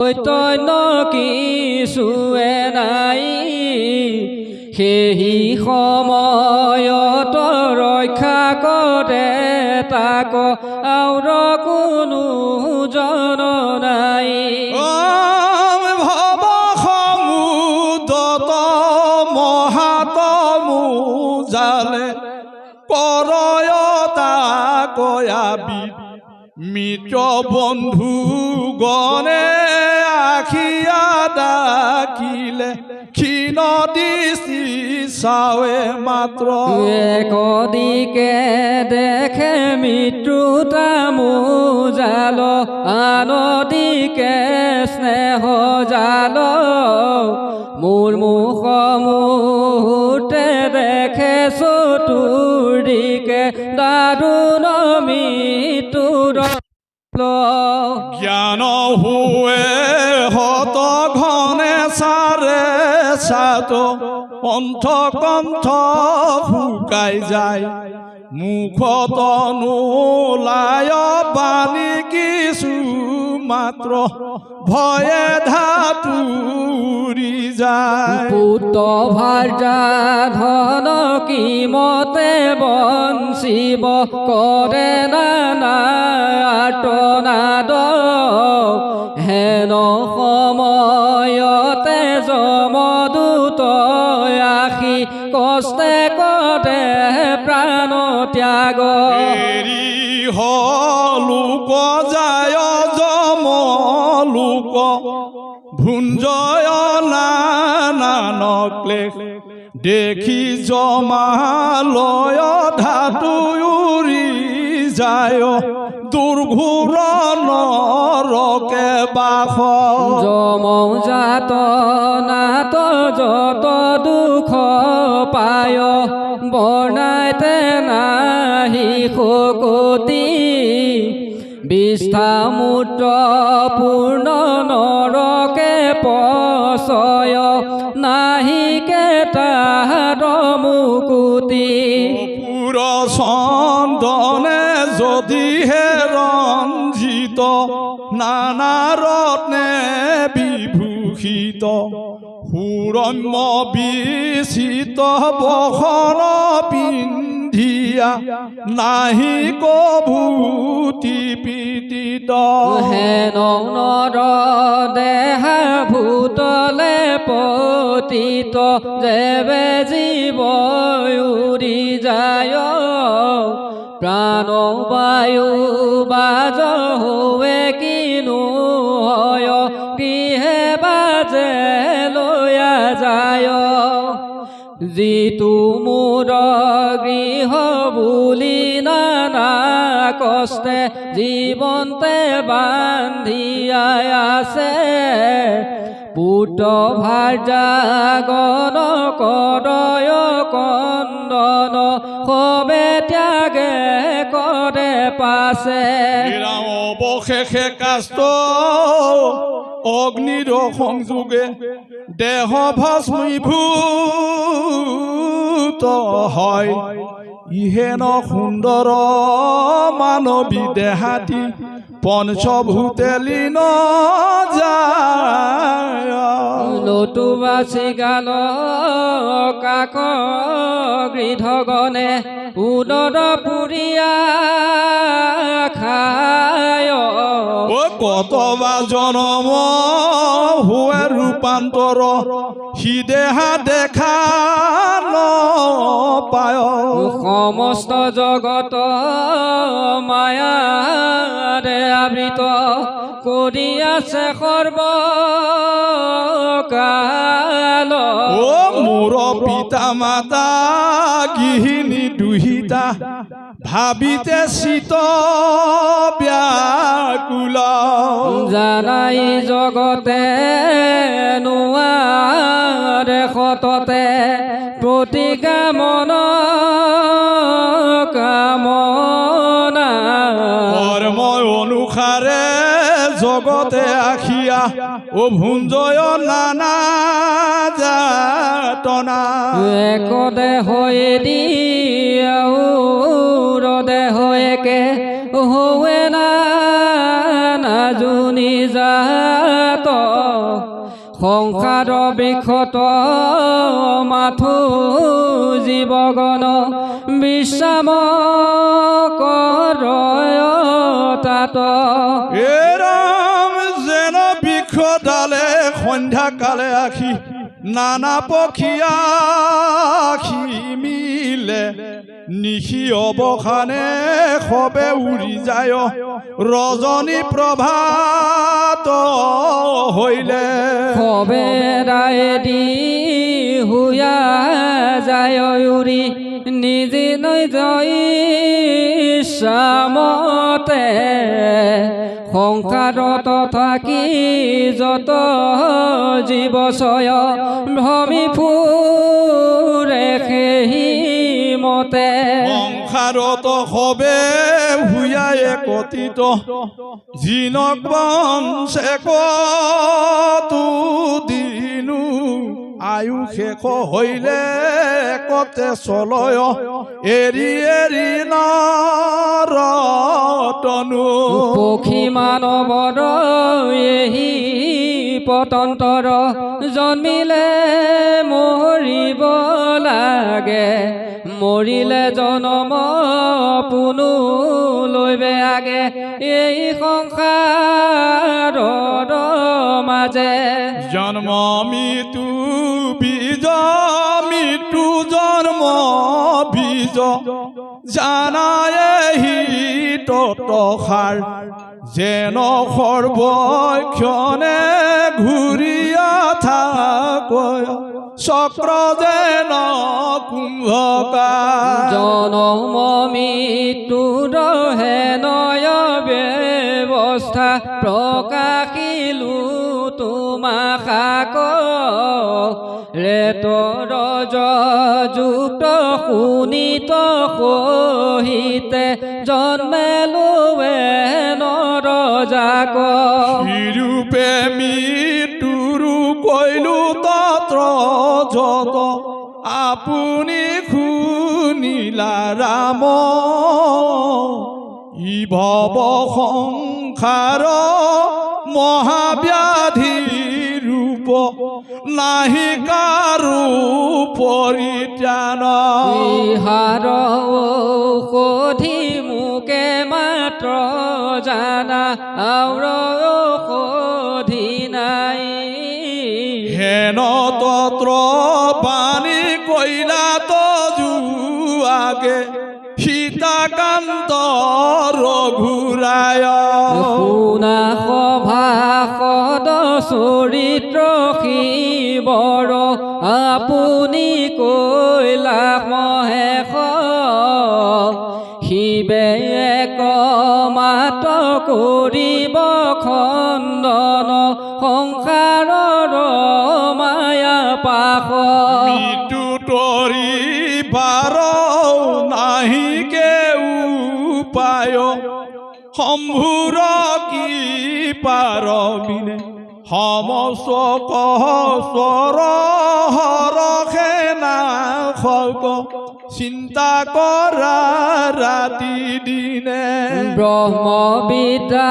চৈতন্য কিছুৱে নাই সেই সময়ত ৰক্ষা কৰে তাক আউৰ কোনো জন নাই। ভৱ সমুদ্ৰত মহাতমু জালে কৰয়তা কয়াবি মিত্ৰ বন্ধু গণে আখিয়া ডাকিলে ক্ষীণ দৃষ্টি চাৱে মাত্ৰ। একদিকে দেখে মৃত্যু তামো জাল আনদিকে স্নেহ জাল মোৰ মুখতে দেখে চতুৰ্দিকে দাৰুণ মৃত্যুৰ জ্ঞান হুৱে হত ঘনে চাৰে চাত কণ্ঠ কণ্ঠ শুকাই যায় মুখত নোলায় বাণী কিছু মাত্ৰ ভয়ে ধাতুৰি যায়। পুত্ৰ ভাৰ্যা ধন কিমতে বঞ্চিব কৰে নানা আৰ্তনাদ হেন সময়তে যমদূত আহি কষ্টে কৰে প্ৰাণ ত্যাগ। এৰি হলোক যায় যমলোক ভুঞ্জয় নানান ক্লেশ দেখি জমালয় ধাতু উৰি যায় দুৰ্ঘোৰ নৰকে বাস। যমজাত নাত যত দুখ পায় বৰ্ণাইতে নাহি শকতি বিষ্ঠামূত্ৰ পূৰ্ণ নৰকে পচয় নাহিকে তাহাৰ মুকুতি। পুৰ চন্দনে যদিহে ৰঞ্জিত নানা ৰত্নে বিভূষিত সুৰম্য বিচিত বসন পিন্ধিয়া নাহি কভূতি পীড়িত। হেন নৰ দেহা ভূতলে পতিত যেবে জীৱ উৰি যায় প্ৰাণ বায়ু বাজ হুৱে কিনো হয় কিহে বাজে লয়া যায়। যিটো মোৰ গৃহ বুলি নানা কষ্টে জীৱন্তে বান্ধিয়াই আছে পুত্ৰ ভাৰ্যা গণ কৰয় কন্দন সবে ত্যাগে কৰে পাছে। অৱশেষে কাষ্ট অগ্নিৰ সংযোগে দেহ ভস্মীভূত হয় ইহেন সুন্দৰ মানৱী দেহাতি পঞ্চভূতে লীন যায়। নতুবা চিগাল কাক গৃধগণে উদৰ পুৰিয়া খায় কতবা জনম হুৱে ৰূপান্তৰ সি দেহা দেখা নপায়। সমস্ত জগত মায়াৰে আবৃত কৰি আছে সৰ্বকাল। মোৰ পিতা মাতা গৃহিণী দুহিতা ভাবিতে চিত ব্যাকুল। জানাই জগতে নোৱাৰে সততে প্ৰতিকামন কামনা কৰ্ম অনুসাৰে জগতে আখিয়া ও ভুঞ্জয় নানা যাতনা। একদে হৈ দিয়াউৰদে হৈকে হৱে না নাজুনি জাত সংসাৰ বৃক্ষত মাথো জীৱগণ বিশ্ৰাম কৰয় তাত। এ ৰাম যেন বৃক্ষ ডালে সন্ধ্যা কালে আখি নানা পক্ষীয়া মিলে নিশি অৱসানে সবে উৰি যায় ৰজনী প্ৰভাত হইলে। সবে ৰায়েদি হুয়া যায় উৰি নিজে নৈ শ্যামতে সংসাৰত থাকি যত জীৱচয় ভ্ৰমি ফুৰে সেই মতে। সংসাৰত সবে হুয়াই একত্ৰিত জিনক বংশে কতো দিনো আয়ু শেষ হইলে একতে চলয় এৰি এৰি নৰতনু। পক্ষী মানৱৰ এহি পতন্তৰ জন্মিলে মৰিব লাগে মৰিলে জনম পুনু লৈবে আগে এই সংসাৰৰ মাজে। জন্ম মৃত্যু বীজ মৃত্যু জন্ম বীজ জানায়েহি ততসাৰ যেন সৰ্বক্ষণে ঘূৰিয়া থাকয় চক্ৰ যেন কুম্ভকাৰ। জনম মৃত্যুৰ হেনয় ব্যৱস্থা প্ৰকাশিলো তোমাক ৰেতৰ যুক্ত শুনিত সহিতে জন্মেলো নৰজাক। ৰূপে মৃত্যুৰু কৈলো তত্ৰ যত আপুনি শুনিলা ৰাম ই ভৱ সংসাৰ মহাব্যাধি ৰূপ নাহি কাৰো পৰিত্ৰাণ। ইহাৰ ঔষধি মোকে মাত্ৰ জানা আৰু ঔষধি নাই। হেন তত্ৰ পানী কৈলা তজু আগে সীতাকান্ত ৰঘুৰায়। শুনা সভাসদ চৰিত্ৰ শিৱৰ আপুনি কৈলা মহেশ শিৱে একমাত কৰিব খণ্ডন সংসাৰৰ মায়া পাশ। মৃত্যু তৰি বাৰ নাহিকে উপায় শম্ভুৰ কি পাৰ বিনে সমস্ত কহস্বৰ হৰষে নাশক চিন্তা কৰা ৰাতি দিনে। ব্ৰহ্মবিদ্যা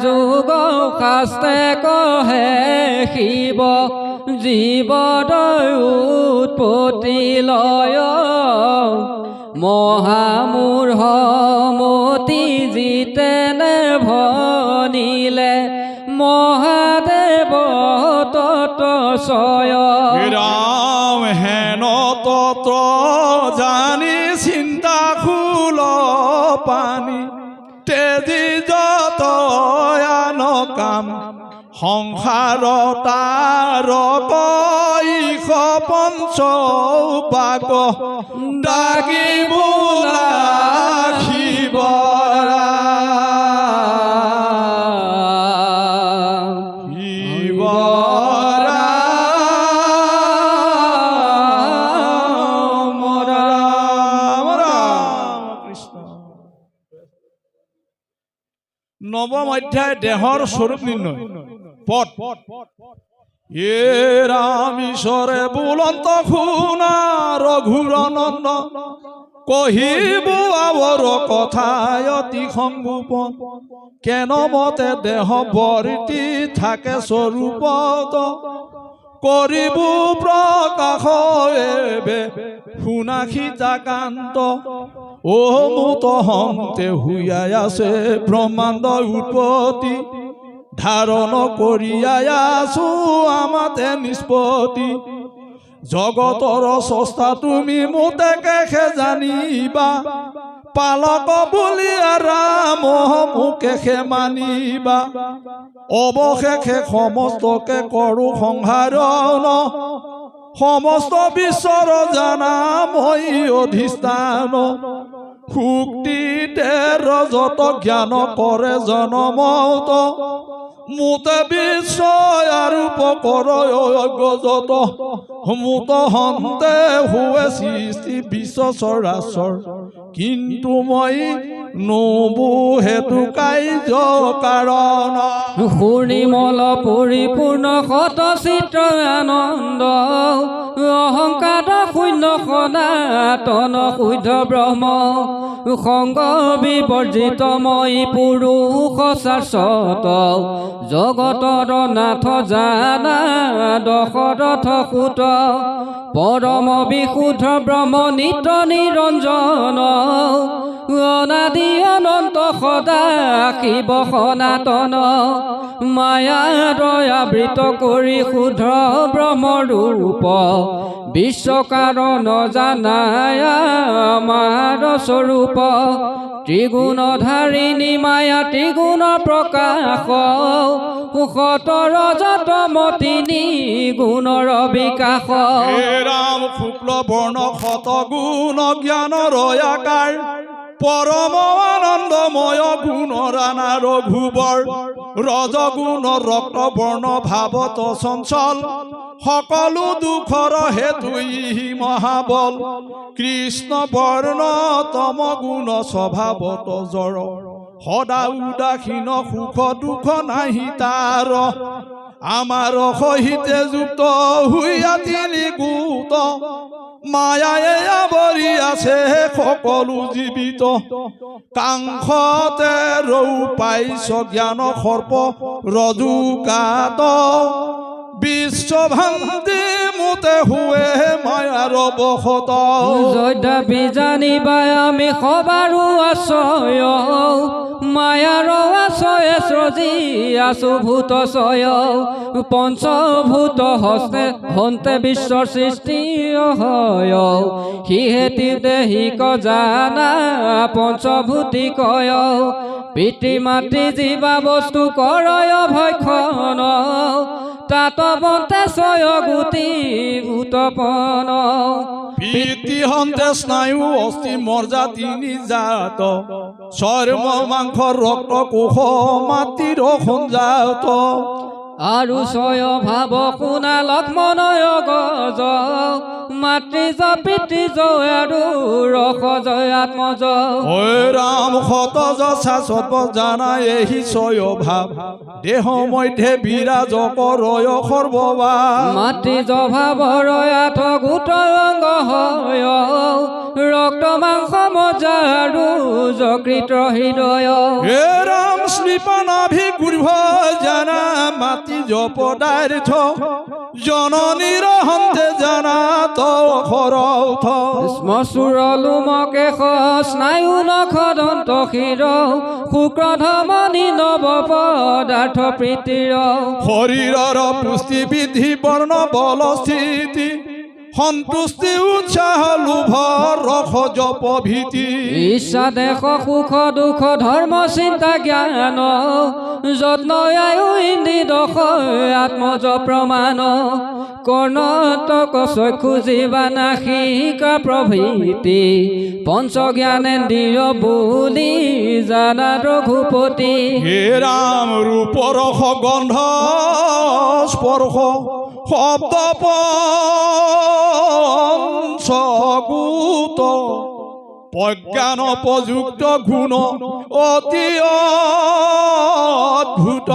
যোগ শাস্ত্ৰে কহে শিৱ জীৱৰ উৎপত্তি লয় মহামূঢ় মতি জিতেনে ভনিলে মহাদেৱ তৎস্বয়। ৰাম হেন তত্ৰ জানি চিন্তা খুল পানী তেজি যত আন কাম সংসাৰ তাৰ কৈশ পঞ্চ পাক ডাকি বোলা শিৱৰা শিৱৰা কৃষ্ণ। নৱম অধ্যায় দেহৰ স্বৰূপ নিৰ্ণয় পদ। এ ৰাম ঈশ্বৰে বুলন্ত শুনা ৰঘুৰ নন্দ কহিব আৱৰ কথা অতি সংগোপন কেন মতে দেহ বৰ্তি থাকে স্বৰূপত কৰিব প্ৰকাশ এবে শুনাখি জাকান্ত মুত হন্তে হুয়াই আছে ব্ৰহ্মাণ্ড উৎপত্তি ধাৰণ কৰিয়াই আছো আমাতে নিষ্পত্তি জগতৰ স্ৰষ্টা তুমি মোতে কেখে জানিবা পালক বুলি ৰাম মোকেখে মানিবা অৱশেষে সমস্তকে কৰো সংহাৰণ সমস্ত বিশ্বৰ জানা মই অধিষ্ঠান শুক্তিতে ৰজত জ্ঞান কৰে জনমত মোতে বিশ্ব আৰু পকৰ যত মোত হন্তে হুৱে সৃষ্টি বিশ্ব চৰাচৰ কিন্তু মই নবু হেতু কাৰ্য কাৰণ সুনিৰ্মল পৰিপূৰ্ণ শত চিত্ৰ আনন্দ অহংকাৰ শূন্য সনাতন শুদ্ধ ব্ৰহ্ম সংগ বিবৰ্জিত মই পুৰুষ শাশ্বত জগতৰ নাথ জানা দশৰথ সুত পৰম বিশুদ্ধ ব্ৰহ্ম নিত্য নিৰঞ্জন অনাদি অনন্ত সদা শিৱ সনাতন মায়াৰ আবৃত কৰি শুদ্ধ ব্ৰহ্ম ৰূপ বিশ্ব কাৰণ জানাই আমাৰ স্বৰূপ ত্ৰিগুণধাৰিণী মায়া ত্ৰিগুণ প্ৰকাশ সতৰ যতমতিনী গুণৰ বিকাশ ৰাম শুক্ল বৰ্ণ শত গুণ জ্ঞানৰ আকাৰ পৰম আনন্দময় গুণ ৰাণা ৰঘুবৰ ৰজগুণ ৰক্ত বৰ্ণ ভাৱত চঞ্চল সকলো দুখৰ হেতু মহাবল কৃষ্ণ বৰ্ণ তম গুণ স্বভাৱত জৰ সদা উদাসীন সুখ দুখ নাহি তাৰ আমাৰ সহিতে যুক্ত হুইয়া তিনি গোট মায়ায়ে আৱৰি আছে সকলো জীৱিত কাংখতে ৰৌ পাইছ জ্ঞান সৰ্প ৰজুকাত বিশ্বভান্তি মোতে হুৱে মায়াৰ বসত যদ্যপি জানিবা আমি সবাৰো আশ্ৰয় মায়াৰ আশ্ৰয়ে সৃজি আছো ভূত ছয় পঞ্চভূত হস্তে হন্তে বিশ্বৰ সৃষ্টি হয় সিহেতি দেহিক জানা পঞ্চভূতি কয় পিতৃ মাতৃ জীৱা বস্তু কৰয় ভক্ষণ তাত বন্তে ছয় গুটি উৎপন্ন পিতৃ হন্তে স্নায়ু অস্থি মৰ্যা তিনি জাত চৰ্ম মাংস ৰক্ত কোষ মাটিৰ সঞ্জাত আৰু ছয় ভাৱ শুনা লক্ষ্মণয় গজ মাতৃজ পিতৃজ আৰু ৰস জয় আত্মজ ৰাম শতজ শাশ্বত জানা এহি ছয় ভাৱ দেহ মধ্যে বিৰাজ কৰয় সৰ্বভাৱ মাতৃজ ভাৱৰ আঠ গোট অংগ হয় ৰক্ত মাংস মজ্জা আৰু যকৃত হৃদয় হে ৰাম শ্ৰীপানাভি গুৰ্ভ জানা মাতি পদাৰ্থ জননীৰ হন্তে জানা তৰথ শ্মশুৰ লোমকেশ স্নায়ু নখ দন্ত শিৰ শুক্ৰধমনি নৱ পদাৰ্থ প্ৰীতিৰ শৰীৰৰ পুষ্টি বৃদ্ধি বৰ্ণ বল স্থিতি সন্তুষ্টি উৎসাহ লোভ ৰস জপ ভীতি ইচ্ছা দেশ সুখ দুখ ধৰ্ম চিন্তা জ্ঞান যত্ন আয়ু ইন্দ্ৰি দশ আত্মজ প্ৰমাণ কৰ্ণতক চক্ষু জীৱা নাসিকা প্ৰভৃতি পঞ্চ জ্ঞানেন্দ্ৰিয় বুলি জানা ৰঘুপতি হে ৰাম ৰূপ ৰস গন্ধ স্পৰ্শ শব্দ পঞ্চভূত প্ৰজ্ঞান উপযুক্ত গুণ অতি অদ্ভুত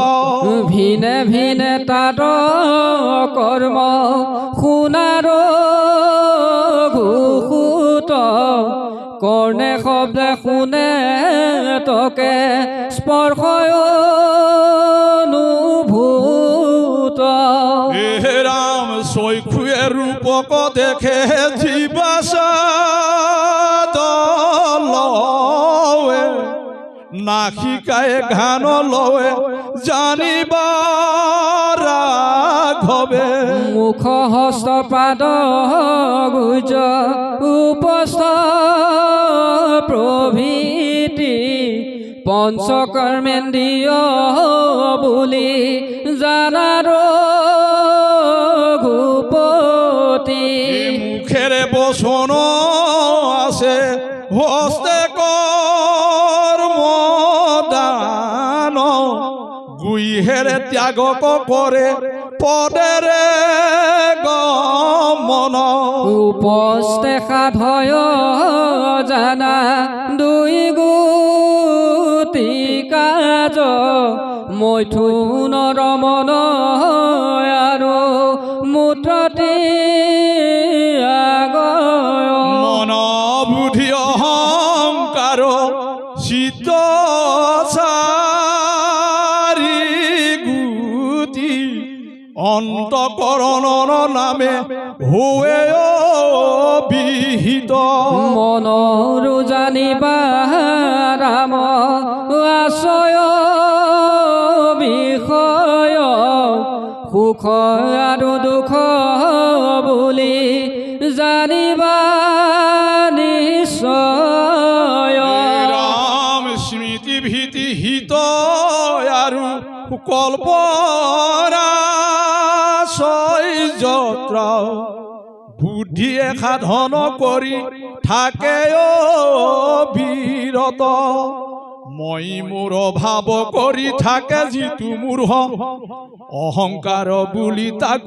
ভিনে ভিনে তাত কৰ্ম শুনাৰ ঘোষুত কৰ্ণে শব্দে শুনে তকে স্পৰ্শ অনুভূত হে ৰাম চৈখুৱে ৰূপক দেখে জীৱাসা লৱে নাসিকায়ে ঘান লৱে জানিবা ৰাঘৱে মুখ হস্ত পাদ গুজ উপস্থ প্ৰভৃতি পঞ্চকৰ্মেন্দ্ৰিয় বুলি জানাৰ ঘুপতি মুখেৰে বচন আছে হস্তে কৰ্মদান গুইহেৰে ত্যাগ কৰে পদেৰে গমন উপস্থে সাধয় জানা দুই গুটি কাজ মৈথুন ৰমন আৰু মূত্ৰতি আগয় মন বুদ্ধি অহংকাৰ চিত্ত চাৰি গুটি অন্তকৰণৰ নামে হোৱে বিহিত মনৰু জানিবা ৰাম আশ্ৰয় বিষয় সুখ আৰু দুখ বুলি জানিবা নিশ্চয় ৰাম স্মৃতি ভীতি হিত আৰু কল্পনা যত্ৰ বুদ্ধিয়ে সাধন কৰি থাকে বিৰত মই মোৰ ভাৱ কৰি থাকে যিটো মূঢ় অহংকাৰ বুলি তাক